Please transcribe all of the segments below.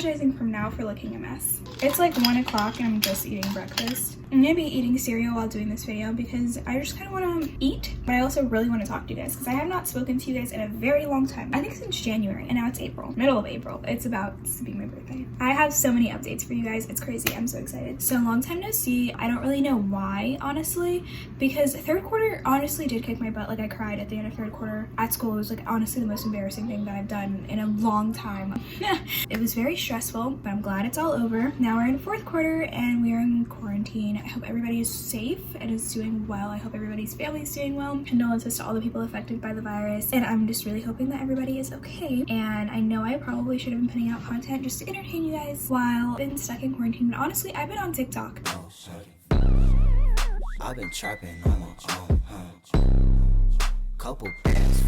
apologizing from now for looking a mess. It's like 1 o'clock and I'm just eating breakfast. I'm gonna be eating cereal while doing this video because I just kind of want to eat, but I also really want to talk to you guys because I have not spoken to you guys in a very long time. I think since January, and now it's April, middle of April. It's about to be my birthday. I have so many updates for you guys. It's crazy. I'm so excited. So long time no see. I don't really know why, honestly, because third quarter honestly did kick my butt. Like I cried at the end of third quarter at school. It was like honestly the most embarrassing thing that I've done in a long time. It was very stressful, but I'm glad it's all over. Now we're in fourth quarter and we're in quarantine. I hope everybody is safe and is doing well. I hope everybody's family is doing well. Condolences to all the people affected by the virus. And I'm just really hoping that everybody is okay. And I know I probably should have been putting out content just to entertain you guys while I've been stuck in quarantine. But honestly, I've been on TikTok. I've been trapping on my own, couple bands.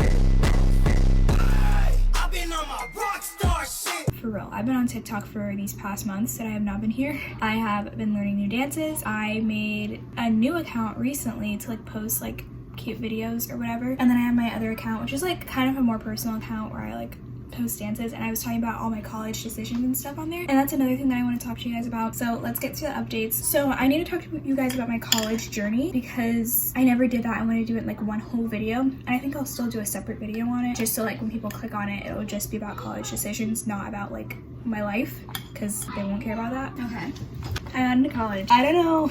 I've been on my rockstar shit. For real, I've been on TikTok for these past months that I have not been here. I have been learning new dances. I made a new account recently to like post like cute videos or whatever. And then I have my other account, which is like kind of a more personal account where I like post dances, and I was talking about all my college decisions and stuff on there, and that's another thing that I want to talk to you guys about. So let's get to the updates. So I need to talk to you guys about my college journey because I never did that. I want to do it in like one whole video, and I think I'll still do a separate video on it just so like when people click on it, it'll just be about college decisions, not about like my life, because they won't care about that. Okay, I got into college. I don't know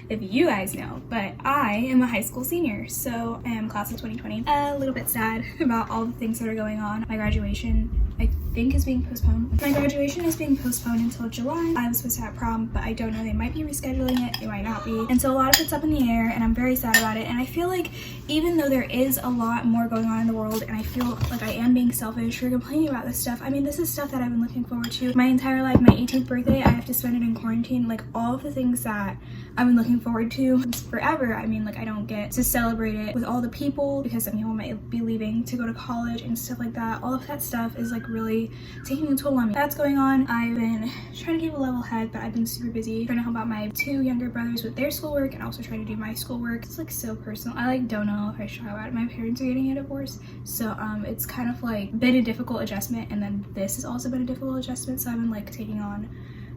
if you guys know, but I am a high school senior, so I am class of 2020. A little bit sad about all the things that are going on. My graduation, I think, is being postponed. My graduation is being postponed until July. I was supposed to have prom, but I don't know. They might be rescheduling it. They might not be. And so a lot of it's up in the air, and I'm very sad about it. And I feel like even though there is a lot more going on in the world, and I feel like I am being selfish for complaining about this stuff, I mean, this is stuff that I've been looking forward to my entire life. My 18th birthday, I have to spend it in quarantine. Like all of the things that I've been looking forward to forever. I mean, like I don't get to celebrate it with all the people because some people might be leaving to go to college and stuff like that. All of that stuff is like really taking a toll on me. That's going on. I've been trying to keep a level head, but I've been super busy trying to help out my 2 younger brothers with their schoolwork and also trying to do my schoolwork. It's like so personal. I like don't know if I should talk about it. My parents are getting a divorce, so it's kind of like been a difficult adjustment, and then this has also been a difficult adjustment, so I've been like taking on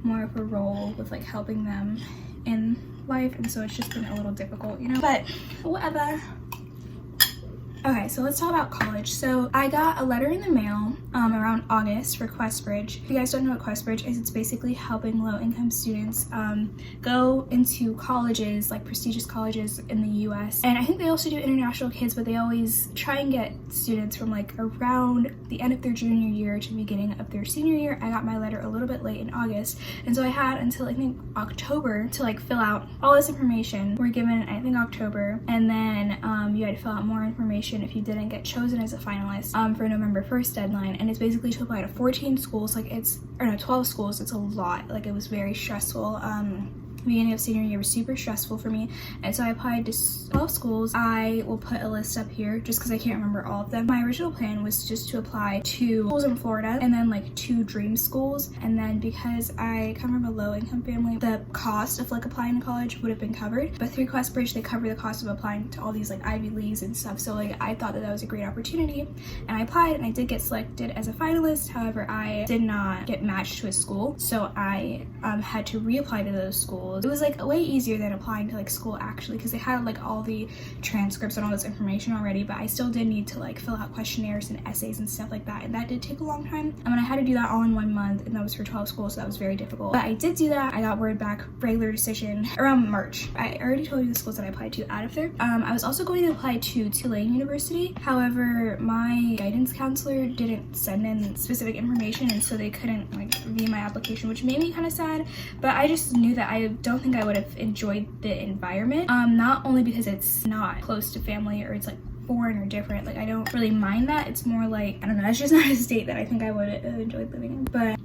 more of a role with like helping them in life, and so it's just been a little difficult, you know, but whatever. Okay, so let's talk about college. So I got a letter in the mail around August for QuestBridge. If you guys don't know what QuestBridge is, it's basically helping low-income students go into colleges, like prestigious colleges in the US. And I think they also do international kids, but they always try and get students from like around the end of their junior year to the beginning of their senior year. I got my letter a little bit late in August, and so I had until I think October to like fill out all this information. We're given, I think, October, and then you had to fill out more information if you didn't get chosen as a finalist for November 1st deadline. And it's basically to apply to 14 schools, like it's, or no, 12 schools. It's a lot. Like it was very stressful. The beginning of senior year was super stressful for me, and so I applied to 12 schools. I will put a list up here just because I can't remember all of them. My original plan was just to apply to schools in Florida and then like 2 dream schools, and then because I come from a low-income family, the cost of like applying to college would have been covered, but through QuestBridge they cover the cost of applying to all these like Ivy Leagues and stuff. So like I thought that that was a great opportunity, and I applied and I did get selected as a finalist. However, I did not get matched to a school, so I had to reapply to those schools. It was like way easier than applying to like school actually, because they had like all the transcripts and all this information already, but I still did need to like fill out questionnaires and essays and stuff like that, and that did take a long time. I mean, I had to do that all in 1 month, and that was for 12 schools, so that was very difficult. But I did do that. I got word back, regular decision, around March. I already told you the schools that I applied to out of there. I was also going to apply to Tulane University. However, my guidance counselor didn't send in specific information, and so they couldn't like review my application, which made me kind of sad. But I just knew that I don't think I would have enjoyed the environment, not only because it's not close to family or it's like foreign or different. Like I don't really mind that. It's more like, I don't know, it's just not a state that I think I would have enjoyed living in. But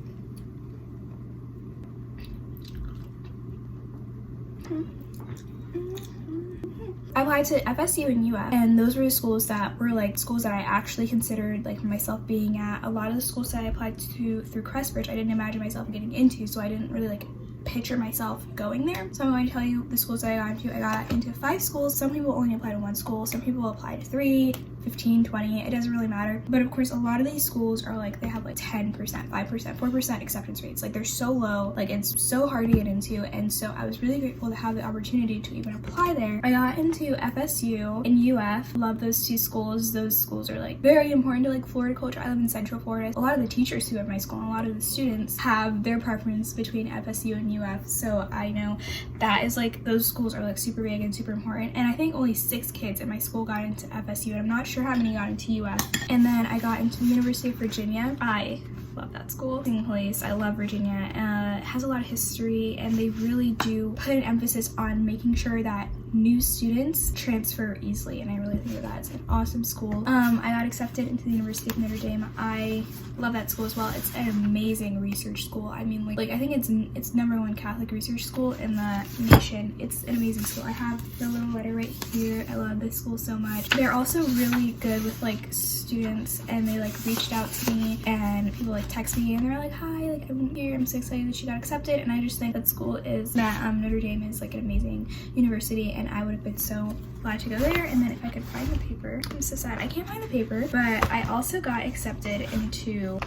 I applied to FSU and UF, and those were the schools that were like schools that I actually considered like myself being at. A lot of the schools that I applied to through QuestBridge I didn't imagine myself getting into, so I didn't really like picture myself going there. So I'm going to tell you the schools that I got into. I got into 5 schools. Some people only apply to 1 school, some people apply to 3, 15, 20, it doesn't really matter. But of course, a lot of these schools are like, they have like 10%, 5%, 4% acceptance rates. Like they're so low, like it's so hard to get into. And so I was really grateful to have the opportunity to even apply there. I got into FSU and UF. Love those two schools. Those schools are like very important to like Florida culture. I live in Central Florida. A lot of the teachers who have my school and a lot of the students have their preference between FSU and UF. So I know that is like, those schools are like super big and super important. And I think only 6 kids in my school got into FSU, and I'm not sure how many got into UF. And then I got into the University of Virginia. I love that school. Amazing place. I love Virginia. It has a lot of history, and they really do put an emphasis on making sure that new students transfer easily, and I really think that that's an awesome school. I got accepted into the University of Notre Dame. I love that school as well. It's an amazing research school. I mean, like I think it's #1 Catholic research school in the nation. It's an amazing school. I have the little letter right here. I love this school so much. They're also really good with like students, and they like reached out to me, and people like text me and they're like, hi, like I'm here, I'm so excited that you got accepted. And I just think that Notre Dame is like an amazing university, and I would have been so glad to go there. And then if I could find the paper, I'm so sad I can't find the paper, but I also got accepted into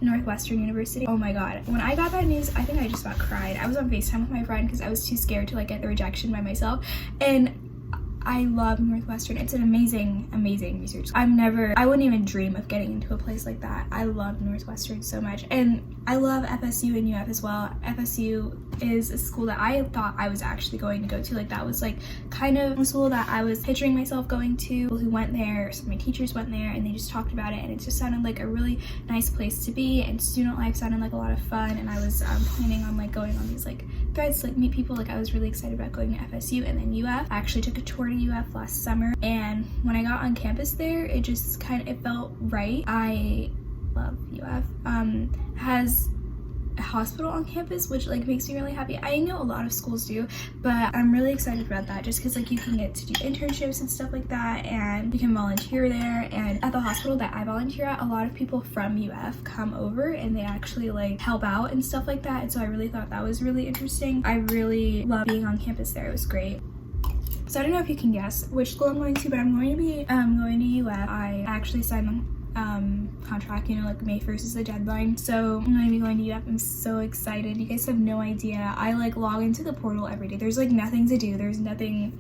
Northwestern University. Oh my god, when I got that news, I think I just about cried. I was on FaceTime with my friend because I was too scared to like get the rejection by myself. And I love Northwestern. It's an amazing, amazing research. I wouldn't even dream of getting into a place like that. I love Northwestern so much. And I love FSU and UF as well. FSU is a school that I thought I was actually going to go to. Like that was like kind of a school that I was picturing myself going to. People who went there, some of my teachers went there, and they just talked about it, and it just sounded like a really nice place to be, and student life sounded like a lot of fun. And I was planning on like going on these like threads to like meet people. Like I was really excited about going to FSU. And then UF, I actually took a tour to UF last summer, and when I got on campus there, it just it felt right. I love UF. Has a hospital on campus, which like makes me really happy. I know a lot of schools do, but I'm really excited about that just because like you can get to do internships and stuff like that, and you can volunteer there. And at the hospital that I volunteer at, a lot of people from UF come over and they actually like help out and stuff like that. And so I really thought that was really interesting. I really love being on campus there. It was great. So I don't know if you can guess which school I'm going to, but I'm going to be going to UF. I actually signed the contract, you know, like May 1st is the deadline. So I'm going to be going to UF. I'm so excited. You guys have no idea. I like log into the portal every day. There's like nothing to do. There's nothing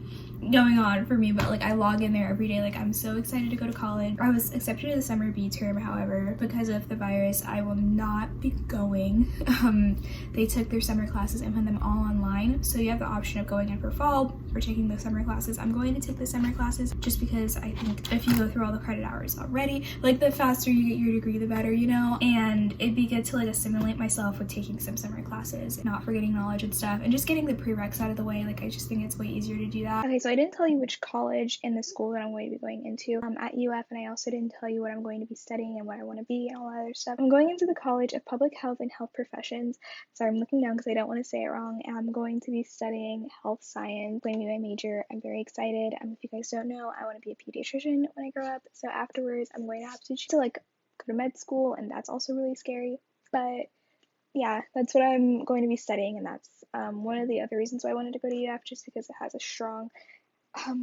going on for me, but like I log in there every day. Like I'm so excited to go to college. I was accepted to the summer B term, however, because of the virus, I will not be going. They took their summer classes and put them all online, so you have the option of going in for fall or taking the summer classes. I'm going to take the summer classes just because I think if you go through all the credit hours already, like the faster you get your degree, the better, you know. And it'd be good to like assimilate myself with taking some summer classes, not forgetting knowledge and stuff, and just getting the prereqs out of the way. Like I just think it's way easier to do that. Okay, so I didn't tell you which college and the school that I'm going to be going into at UF, and I also didn't tell you what I'm going to be studying and what I want to be and all that other stuff. I'm going into the College of Public Health and Health Professions. Sorry, I'm looking down because I don't want to say it wrong. I'm going to be studying health science, going to be my major. I'm very excited. If you guys don't know, I want to be a pediatrician when I grow up. So afterwards, I'm going to have to choose to like go to med school, and that's also really scary. But yeah, that's what I'm going to be studying, and that's one of the other reasons why I wanted to go to UF, just because it has a strong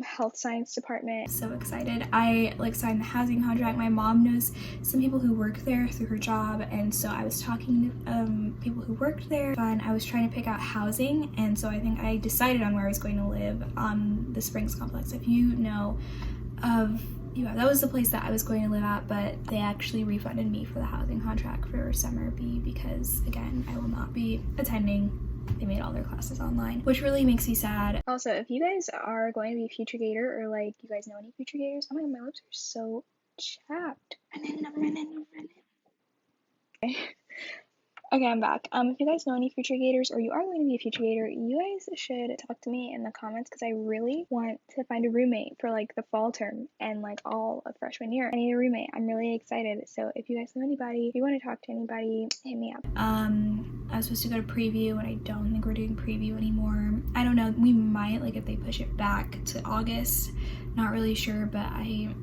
health science department. So excited. I like signed the housing contract. My mom knows some people who work there through her job, and so I was talking to people who worked there, and I was trying to pick out housing, and so I think I decided on where I was going to live on the Springs complex. If you know of that was the place that I was going to live at, but they actually refunded me for the housing contract for summer B because again, I will not be attending. They made all their classes online, which really makes me sad. Also, if you guys are going to be a future gator, or like you guys know any future gators, oh my god, my lips are so chapped. Okay, I'm back. If you guys know any future gators, or you are going to be a future gator, you guys should talk to me in the comments because I really want to find a roommate for like the fall term and like all of freshman year. I need a roommate. I'm really excited. So if you guys know anybody, if you want to talk to anybody, hit me up. I was supposed to go to preview, and I don't think we're doing preview anymore. I don't know. We might, like if they push it back to August. Not really sure, but I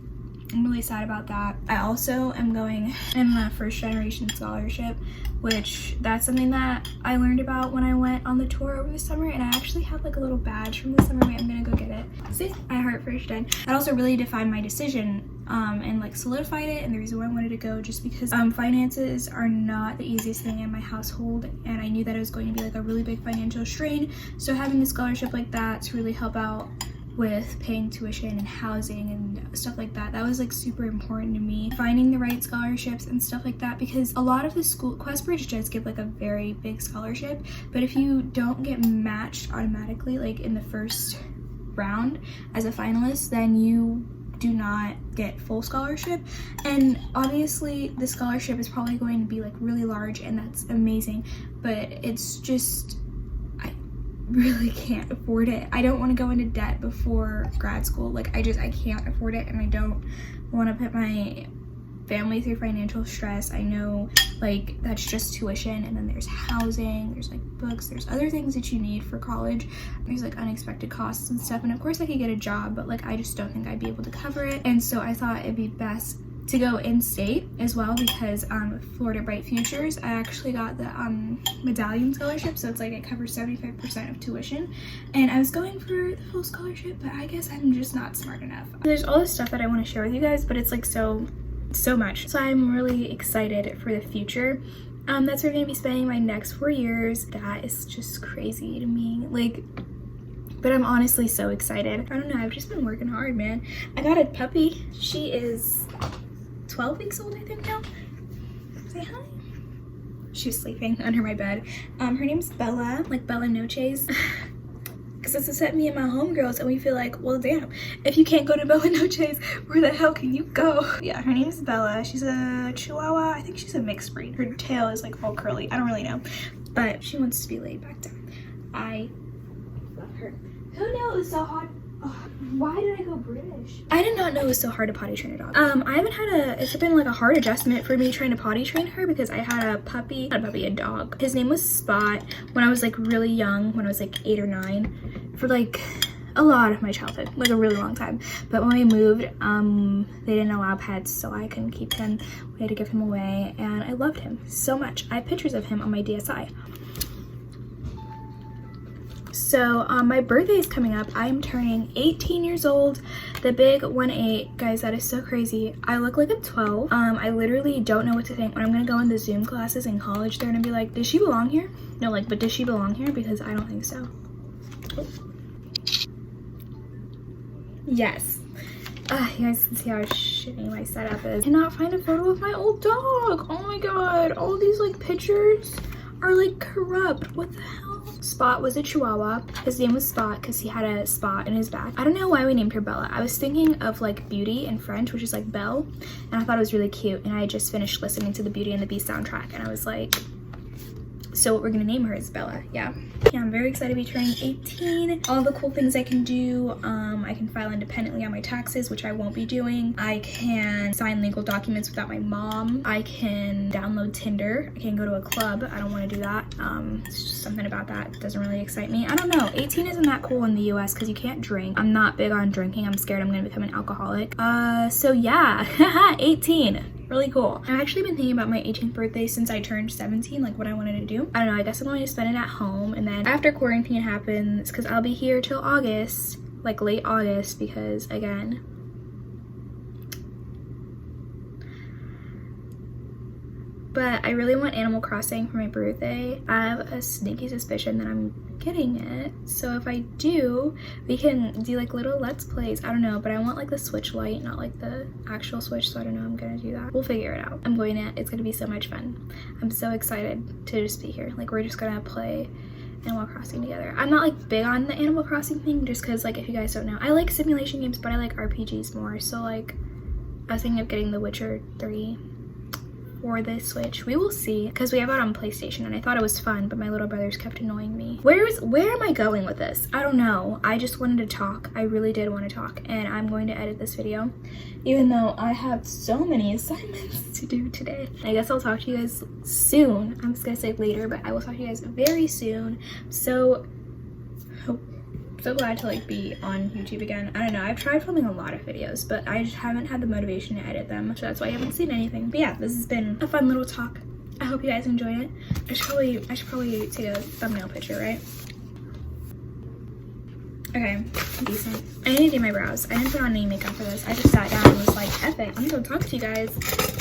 I'm really sad about that. I also am going in the first generation scholarship, which that's something that I learned about when I went on the tour over the summer, and I actually have like a little badge from the summer. Wait, I'm gonna go get it. See, I heart first gen. That also really defined my decision and like solidified it, and the reason why I wanted to go, just because finances are not the easiest thing in my household, and I knew that it was going to be like a really big financial strain. So having a scholarship like that to really help out with paying tuition and housing and stuff like that, that was like super important to me. Finding the right scholarships and stuff like that, because a lot of the school, Questbridge does give like a very big scholarship, but if you don't get matched automatically like in the first round as a finalist, then you do not get full scholarship. And obviously the scholarship is probably going to be like really large, and that's amazing, but it's just, really can't afford it. I don't want to go into debt before grad school. Like I can't afford it, and I don't want to put my family through financial stress. I know like that's just tuition, and then there's housing, there's like books, there's other things that you need for college, there's like unexpected costs and stuff, and of course I could get a job, but like I just don't think I'd be able to cover it. And so I thought it'd be best to go in-state as well, because Florida Bright Futures, I actually got the medallion scholarship, so it's like it covers 75% of tuition, and I was going for the full scholarship, but I guess I'm just not smart enough. There's all this stuff that I want to share with you guys, but it's like so much, so I'm really excited for the future. That's where I'm gonna be spending my next 4 years. That is just crazy to me, like, but I'm honestly so excited. I don't know, I've just been working hard, man. I got a puppy. She is 12 weeks old, I think now. Say hi. She's sleeping under my bed. Her name's Bella, like Bella Noches. Because it's to set me and my homegirls, and we feel like, well, damn, if you can't go to Bella Noches, where the hell can you go? Yeah, her name's Bella. She's a Chihuahua. I think she's a mixed breed. Her tail is like all curly. I don't really know, but she wants to be laid back down. I love her. Who knew it was so hard? Oh, why did I go British? I did not know it was so hard to potty train a dog. I haven't had it's been like a hard adjustment for me trying to potty train her, because I had a dog. His name was Spot when I was like really young, when I was like 8 or 9, for like a lot of my childhood, like a really long time. But when we moved, they didn't allow pets, so I couldn't keep him. We had to give him away, and I loved him so much. I have pictures of him on my DSI. So my birthday is coming up. I'm turning 18 years old, the big 1-8. Guys, that is so crazy. I look like I'm 12. I literally don't know what to think when I'm gonna go in the Zoom classes in college. They're gonna be like, does she belong here? No, like, but does she belong here? Because I don't think so. Oh. Yes. You guys can see how shitty my setup is. I cannot find a photo of my old dog. Oh my god, all these like pictures are like corrupt. What the hell? Spot was a Chihuahua. His name was Spot because he had a spot in his back. I don't know why we named her Bella. I was thinking of like Beauty in French, which is like Belle, and I thought it was really cute, and I just finished listening to the Beauty and the Beast soundtrack, and I was like, so what we're gonna name her is Bella. Yeah, I'm very excited to be turning 18. All the cool things I can do. I can file independently on my taxes, which I won't be doing. I can sign legal documents without my mom. I can download Tinder. I can go to a club. I don't want to do that. It's just something about that doesn't really excite me. I don't know. 18 isn't that cool in the US because you can't drink. I'm not big on drinking. I'm scared I'm gonna become an alcoholic. So yeah, 18. Really cool. I've actually been thinking about my 18th birthday since I turned 17, like what I wanted to do. I don't know, I guess I'm going to spend it at home, and then after quarantine happens, because I'll be here till August, like late August, because again, but I really want Animal Crossing for my birthday. I have a sneaky suspicion that I'm getting it, so if I do, we can do like little let's plays. I don't know, but I want like the Switch Lite, not like the actual Switch, so I don't know. I'm gonna do that. We'll figure it out. It's gonna be so much fun. I'm so excited to just be here. Like, we're just gonna play Animal Crossing together. I'm not like big on the Animal Crossing thing, just because like, if you guys don't know, I like simulation games, but I like RPGs more. So like, I was thinking of getting The Witcher 3 for the Switch. We will see, because we have it on PlayStation, and I thought it was fun, but my little brothers kept annoying me. Where am I going with this? I don't know. I just wanted to talk. I really did want to talk, and I'm going to edit this video, even though I have so many assignments to do today. I guess I'll talk to you guys soon. I'm just gonna say later, but I will talk to you guys very soon. So so glad to like be on YouTube again. I don't know, I've tried filming a lot of videos, but I just haven't had the motivation to edit them, so that's why I haven't seen anything. But yeah, this has been a fun little talk. I hope you guys enjoyed it. I should probably take a thumbnail picture, right? Okay, decent. I need to do my brows. I didn't put on any makeup for this. I just sat down and was like, F it, I'm gonna talk to you guys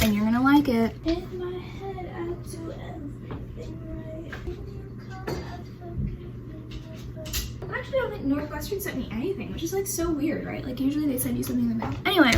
and you're gonna like it. In my head, I do everything right. I actually don't think Northwestern sent me anything, which is like so weird, right? Like usually they send you something in the mail. Anyway,